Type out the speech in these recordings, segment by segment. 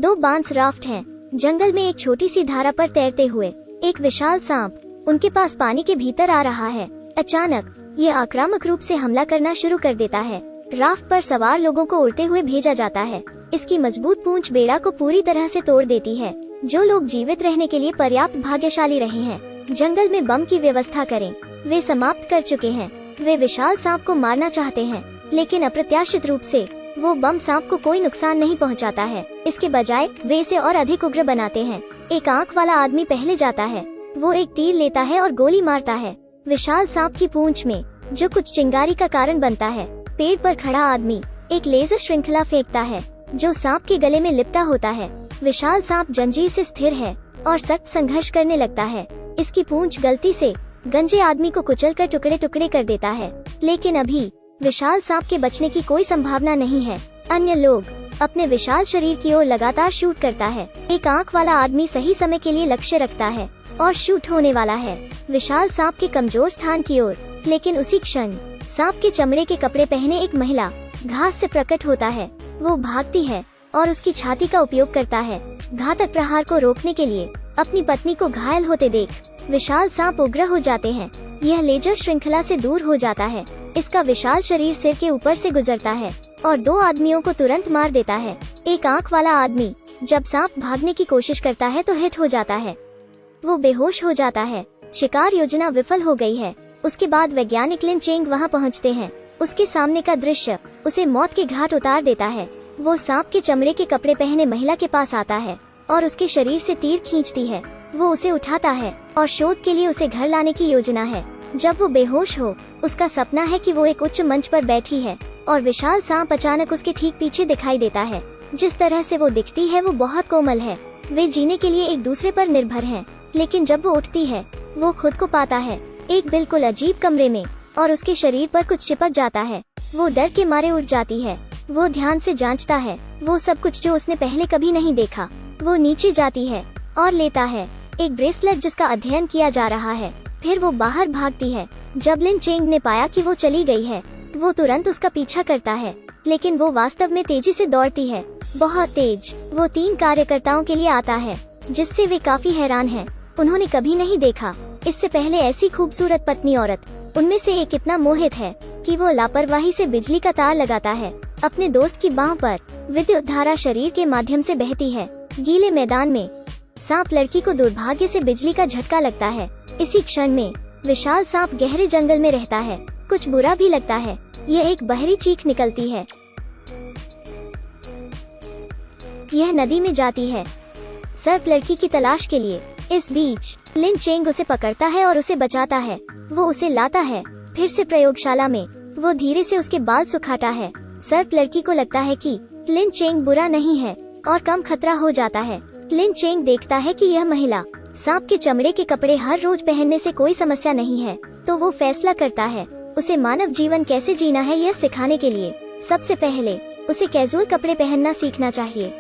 दो बांस राफ्ट हैं। जंगल में एक छोटी सी धारा पर तैरते हुए एक विशाल सांप उनके पास पानी के भीतर आ रहा है। अचानक ये आक्रामक रूप से हमला करना शुरू कर देता है। राफ्ट पर सवार लोगों को उड़ते हुए भेजा जाता है। इसकी मजबूत पूंछ बेड़ा को पूरी तरह से तोड़ देती है। जो लोग जीवित रहने के लिए पर्याप्त भाग्यशाली रहे हैं, जंगल में बम की व्यवस्था करें। वे समाप्त कर चुके हैं। वे विशाल सांप को मारना चाहते हैं, लेकिन अप्रत्याशित रूप से वो बम सांप को कोई नुकसान नहीं पहुंचाता है। इसके बजाय वे इसे और अधिक उग्र बनाते हैं। एक आंख वाला आदमी पहले जाता है। वो एक तीर लेता है और गोली मारता है। विशाल सांप की पूंछ में जो कुछ चिंगारी का कारण बनता है। पेड़ पर खड़ा आदमी एक लेजर श्रृंखला फेंकता है जो सांप के गले में लिपटा होता है। विशाल सांप जंजीर से स्थिर है और सख्त संघर्ष करने लगता है। इसकी पूंछ गलती से गंजे आदमी को कुचलकर टुकड़े टुकड़े कर देता है, लेकिन अभी विशाल सांप के बचने की कोई संभावना नहीं है। अन्य लोग अपने विशाल शरीर की ओर लगातार शूट करता है। एक आंख वाला आदमी सही समय के लिए लक्ष्य रखता है और शूट होने वाला है विशाल सांप के कमजोर स्थान की ओर, लेकिन उसी क्षण सांप के चमड़े के कपड़े पहने एक महिला घास से प्रकट होता है। वो भागती है और उसकी छाती का उपयोग करता है घातक प्रहार को रोकने के लिए। अपनी पत्नी को घायल होते देख विशाल सांप उग्र हो जाते हैं। यह लेजर श्रृंखला से दूर हो जाता है। इसका विशाल शरीर सिर के ऊपर से गुजरता है और दो आदमियों को तुरंत मार देता है। एक आंख वाला आदमी जब सांप भागने की कोशिश करता है तो हिट हो जाता है। वो बेहोश हो जाता है। शिकार योजना विफल हो गई है। उसके बाद वैज्ञानिक लिन चेंग वहाँ पहुँचते हैं। उसके सामने का दृश्य उसे मौत के घाट उतार देता है। वो सांप के चमड़े के कपड़े पहने महिला के पास आता है और उसके शरीर से तीर खींचती है। वो उसे उठाता है और शोध के लिए उसे घर लाने की योजना है। जब वो बेहोश हो, उसका सपना है कि वो एक उच्च मंच पर बैठी है और विशाल सांप अचानक उसके ठीक पीछे दिखाई देता है। जिस तरह से वो दिखती है वो बहुत कोमल है। वे जीने के लिए एक दूसरे पर निर्भर हैं, लेकिन जब वो उठती है वो खुद को पाता है एक बिल्कुल अजीब कमरे में और उसके शरीर पर कुछ चिपक जाता है। वो डर के मारे उठ जाती है। वो ध्यान से जांचता है वो सब कुछ जो उसने पहले कभी नहीं देखा। वो नीचे जाती है और लेता है एक ब्रेसलेट जिसका अध्ययन किया जा रहा है। फिर वो बाहर भागती है। जब लिन चेंग ने पाया कि वो चली गई है, वो तुरंत उसका पीछा करता है, लेकिन वो वास्तव में तेजी से दौड़ती है, बहुत तेज। वो 3 कार्यकर्ताओं के लिए आता है, जिससे वे काफी हैरान हैं। उन्होंने कभी नहीं देखा इससे पहले ऐसी खूबसूरत पत्नी औरत। उनमें से एक इतना मोहित है कि वो लापरवाही से बिजली का तार लगाता है। अपने दोस्त की बाह पर विद्युत धारा शरीर के माध्यम से बहती है। गीले मैदान में सांप लड़की को दुर्भाग्य से बिजली का झटका लगता है। इसी क्षण में विशाल सांप गहरे जंगल में रहता है। कुछ बुरा भी लगता है। यह एक बहरी चीख निकलती है। यह नदी में जाती है सर्प लड़की की तलाश के लिए। इस बीच लिन चेंग उसे पकड़ता है और उसे बचाता है। वो उसे लाता है फिर से प्रयोगशाला में। वो धीरे से उसके बाल सुखाता है। सर्प लड़की को लगता है कि लिन चेंग बुरा नहीं है और कम खतरा हो जाता है। लिन चेंग देखता है कि यह महिला सांप के चमड़े के कपड़े हर रोज पहनने से कोई समस्या नहीं है, तो वो फैसला करता है उसे मानव जीवन कैसे जीना है यह सिखाने के लिए सबसे पहले उसे कैजुअल कपड़े पहनना सीखना चाहिए।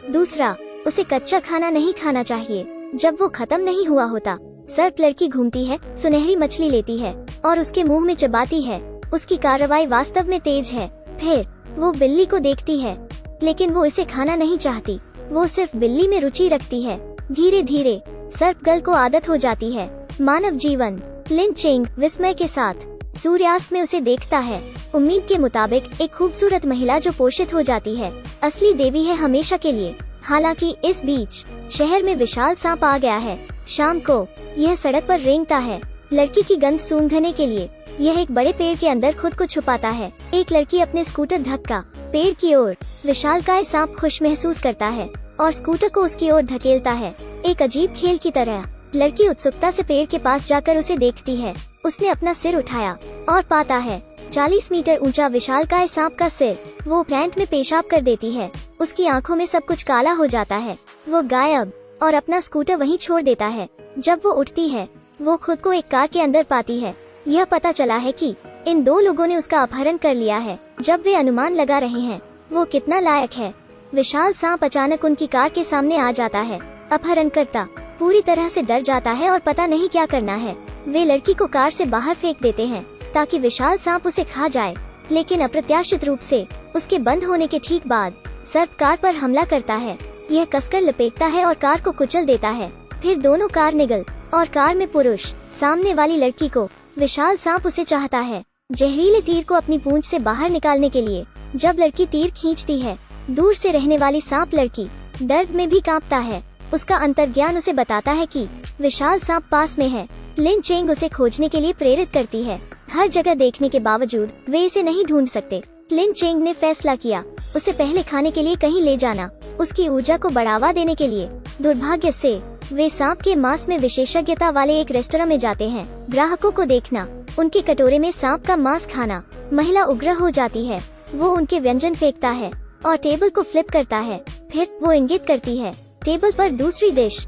दूसरा, उसे कच्चा खाना नहीं खाना चाहिए जब वो खत्म नहीं हुआ होता। सर्प लड़की घूमती है, सुनहरी मछली लेती है और उसके मुंह में चबाती है। उसकी कार्रवाई वास्तव में तेज है। फिर वो बिल्ली को देखती है, लेकिन वो इसे खाना नहीं चाहती। वो सिर्फ बिल्ली में रुचि रखती है। धीरे धीरे सर्प गर्ल को आदत हो जाती है। मानव जीवन। लिन चेंग विस्मय के साथ सूर्यास्त में उसे देखता है। उम्मीद के मुताबिक एक खूबसूरत महिला जो पोषित हो जाती है, असली देवी है हमेशा के लिए। हालांकि इस बीच शहर में विशाल सांप आ गया है। शाम को यह सड़क पर रेंगता है लड़की की गंध सूंघने के लिए। यह एक बड़े पेड़ के अंदर खुद को छुपाता है। एक लड़की अपने स्कूटर धक्का पेड़ की ओर। विशालकाय सांप खुश महसूस करता है और स्कूटर को उसकी ओर धकेलता है, एक अजीब खेल की तरह। लड़की उत्सुकता से पेड़ के पास जाकर उसे देखती है। उसने अपना सिर उठाया और पाता है 40 मीटर ऊंचा विशालकाय सांप का सिर। वो पैंट में पेशाब कर देती है। उसकी आंखों में सब कुछ काला हो जाता है। वो गायब और अपना स्कूटर वहीं छोड़ देता है। जब वो उठती है वो खुद को एक कार के अंदर पाती है। यह पता चला है कि इन 2 लोगों ने उसका अपहरण कर लिया है। जब वे अनुमान लगा रहे हैं वो कितना लायक है, विशाल सांप अचानक उनकी कार के सामने आ जाता है। अपहरणकर्ता पूरी तरह से डर जाता है और पता नहीं क्या करना है। वे लड़की को कार से बाहर फेंक देते हैं। ताकि विशाल सांप उसे खा जाए, लेकिन अप्रत्याशित रूप से उसके बंद होने के ठीक बाद सर्प कार पर हमला करता है। यह कसकर लपेटता है और कार को कुचल देता है। फिर दोनों कार निगल और कार में पुरुष सामने वाली लड़की को विशाल सांप उसे चाहता है जहरीले तीर को अपनी पूंछ से बाहर निकालने के लिए। जब लड़की तीर खींचती है, दूर से रहने वाली सांप लड़की दर्द में भी कांपता है। उसका अंतर्ज्ञान उसे बताता है कि विशाल सांप पास में है। लिन चेंग उसे खोजने के लिए प्रेरित करती है। हर जगह देखने के बावजूद वे इसे नहीं ढूंढ सकते। लिन चेंग ने फैसला किया उसे पहले खाने के लिए कहीं ले जाना, उसकी ऊर्जा को बढ़ावा देने के लिए। दुर्भाग्य से वे सांप के मांस में विशेषज्ञता वाले एक रेस्टोरेंट में जाते हैं। ग्राहकों को देखना, उनके कटोरे में सांप का मांस खाना। महिला उग्र हो जाती है। वो उनके व्यंजन फेंकता है और टेबल को फ्लिप करता है। फिर वो इंगित करती है टेबल पर दूसरी डिश।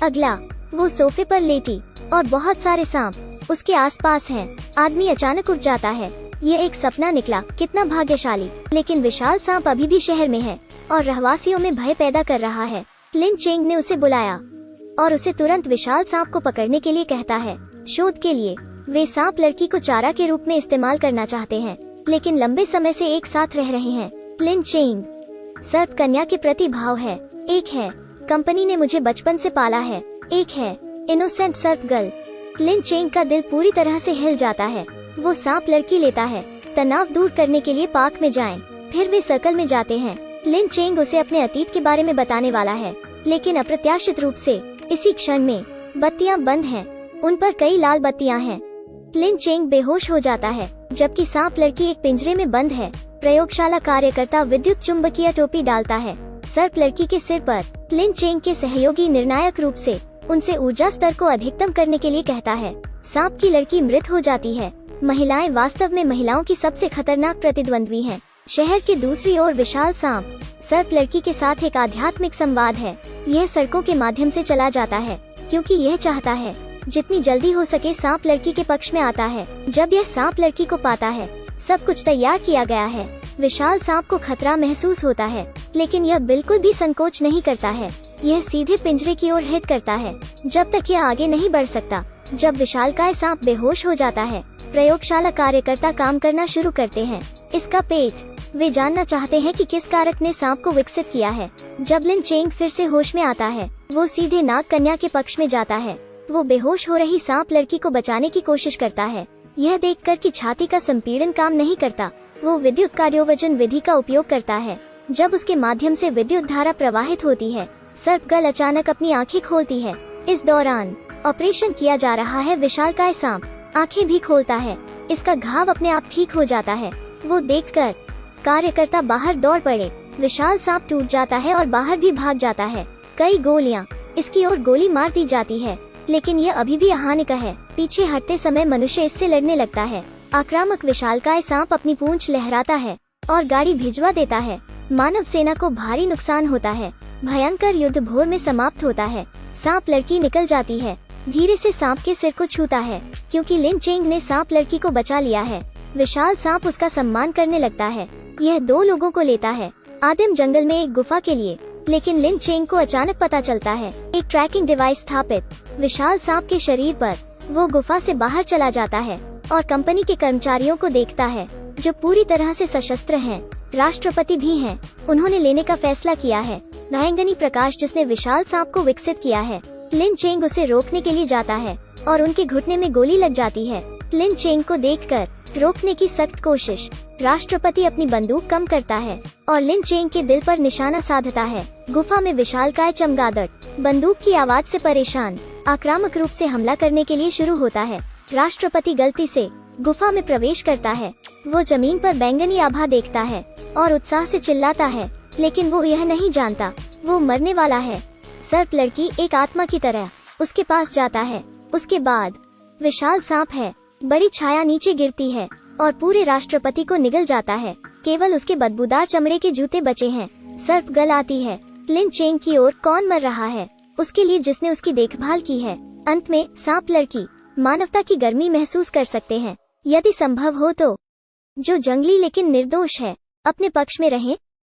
अगला, वो सोफे पर लेटी और बहुत सारे सांप उसके आसपास हैं। आदमी अचानक उठ जाता है। ये एक सपना निकला, कितना भाग्यशाली। लेकिन विशाल सांप अभी भी शहर में है और रहवासियों में भय पैदा कर रहा है। लिन चेंग ने उसे बुलाया और उसे तुरंत विशाल सांप को पकड़ने के लिए कहता है। शोध के लिए वे सांप लड़की को चारा के रूप में इस्तेमाल करना चाहते हैं, लेकिन लंबे समय से एक साथ रह रहे हैं। लिन चेंग सर्प कन्या के प्रति भाव है। एक है कंपनी ने मुझे बचपन से पाला है, एक है इनोसेंट सर्प गर्ल। लिन चेंग का दिल पूरी तरह से हिल जाता है। वो सांप लड़की लेता है। तनाव दूर करने के लिए पार्क में जाएं। फिर वे सर्कल में जाते हैं। लिन चेंग उसे अपने अतीत के बारे में बताने वाला है, लेकिन अप्रत्याशित रूप से इसी क्षण में बत्तियां बंद हैं। उन पर कई लाल बत्तियां हैं। लिन चेंग बेहोश हो जाता है, जबकि सांप लड़की एक पिंजरे में बंद है। प्रयोगशाला कार्यकर्ता विद्युत चुंबकीय टोपी डालता है सर्प लड़की के सिर पर। लिन चेंग के सहयोगी निर्णायक रूप से उनसे ऊर्जा स्तर को अधिकतम करने के लिए कहता है। सांप की लड़की मृत हो जाती है। महिलाएं वास्तव में महिलाओं की सबसे खतरनाक प्रतिद्वंद्वी हैं। शहर की दूसरी ओर विशाल सांप सर्प लड़की के साथ एक आध्यात्मिक संवाद है। यह सड़कों के माध्यम से चला जाता है क्योंकि यह चाहता है जितनी जल्दी हो सके सांप लड़की के पक्ष में आता है। जब यह सांप लड़की को पाता है, सब कुछ तैयार किया गया है। विशाल सांप को खतरा महसूस होता है, लेकिन यह बिल्कुल भी संकोच नहीं करता है। यह सीधे पिंजरे की ओर हिट करता है जब तक यह आगे नहीं बढ़ सकता। जब विशालकाय सांप बेहोश हो जाता है, प्रयोगशाला कार्यकर्ता काम करना शुरू करते हैं। इसका पेट। वे जानना चाहते हैं कि किस कारक ने सांप को विकसित किया है। जब लिन चेंग फिर से होश में आता है, वो सीधे नाग कन्या के पक्ष में जाता है। वो बेहोश हो रही सांप लड़की को बचाने की कोशिश करता है। यह देखकर कि छाती का संपीड़न काम नहीं करता, वो विद्युत कार्योवजन विधि का उपयोग करता है। जब उसके माध्यम से विद्युत धारा प्रवाहित होती है, सर्प गर्ल अचानक अपनी आंखें खोलती है। इस दौरान ऑपरेशन किया जा रहा है। विशालकाय सांप आंखें भी खोलता है। इसका घाव अपने आप ठीक हो जाता है। वो देखकर कार्यकर्ता बाहर दौड़ पड़े। विशाल सांप टूट जाता है और बाहर भी भाग जाता है। कई गोलियां इसकी ओर गोली मार दी जाती है, लेकिन यह अभी भी हानिक है। पीछे हटते समय मनुष्य इससे लड़ने लगता है। आक्रामक विशालकाय सांप अपनी पूंछ लहराता है और गाड़ी भिजवा देता है। मानव सेना को भारी नुकसान होता है। भयंकर युद्ध भोर में समाप्त होता है। सांप लड़की निकल जाती है, धीरे से सांप के सिर को छूता है क्योंकि लिन चेंग ने सांप लड़की को बचा लिया है। विशाल सांप उसका सम्मान करने लगता है। यह 2 लोगों को लेता है आदिम जंगल में एक गुफा के लिए, लेकिन लिन चेंग को अचानक पता चलता है एक ट्रैकिंग डिवाइस स्थापित विशाल सांप के शरीर पर। वो गुफा से बाहर चला जाता है और कंपनी के कर्मचारियों को देखता है जो पूरी तरह से सशस्त्र हैं। राष्ट्रपति भी हैं। उन्होंने लेने का फैसला किया है। नायंगनी प्रकाश जिसने विशाल सांप को विकसित किया है। लिन चेंग उसे रोकने के लिए जाता है और उनके घुटने में गोली लग जाती है। लिन चेंग को देखकर रोकने की सख्त कोशिश। राष्ट्रपति अपनी बंदूक कम करता है और लिन चेंग के दिल पर निशाना साधता है। गुफा में विशालकाय चमगादड़ बंदूक की आवाज से परेशान आक्रामक रूप से हमला करने के लिए शुरू होता है। राष्ट्रपति गलती से गुफा में प्रवेश करता है। वो जमीन पर बैंगनी आभा देखता है और उत्साह से चिल्लाता है, लेकिन वो यह नहीं जानता वो मरने वाला है। सर्प लड़की एक आत्मा की तरह उसके पास जाता है। उसके बाद विशाल सांप है। बड़ी छाया नीचे गिरती है और पूरे राष्ट्रपति को निगल जाता है। केवल उसके बदबूदार चमड़े के जूते बचे हैं। सर्प गर्ल आती है लिन चेंग की ओर। कौन मर रहा है? उसके लिए जिसने उसकी देखभाल की है। अंत में सांप लड़की मानवता की गर्मी महसूस कर सकते हैं, यदि संभव हो तो। जो जंगली लेकिन निर्दोष है, अपने पक्ष में रहें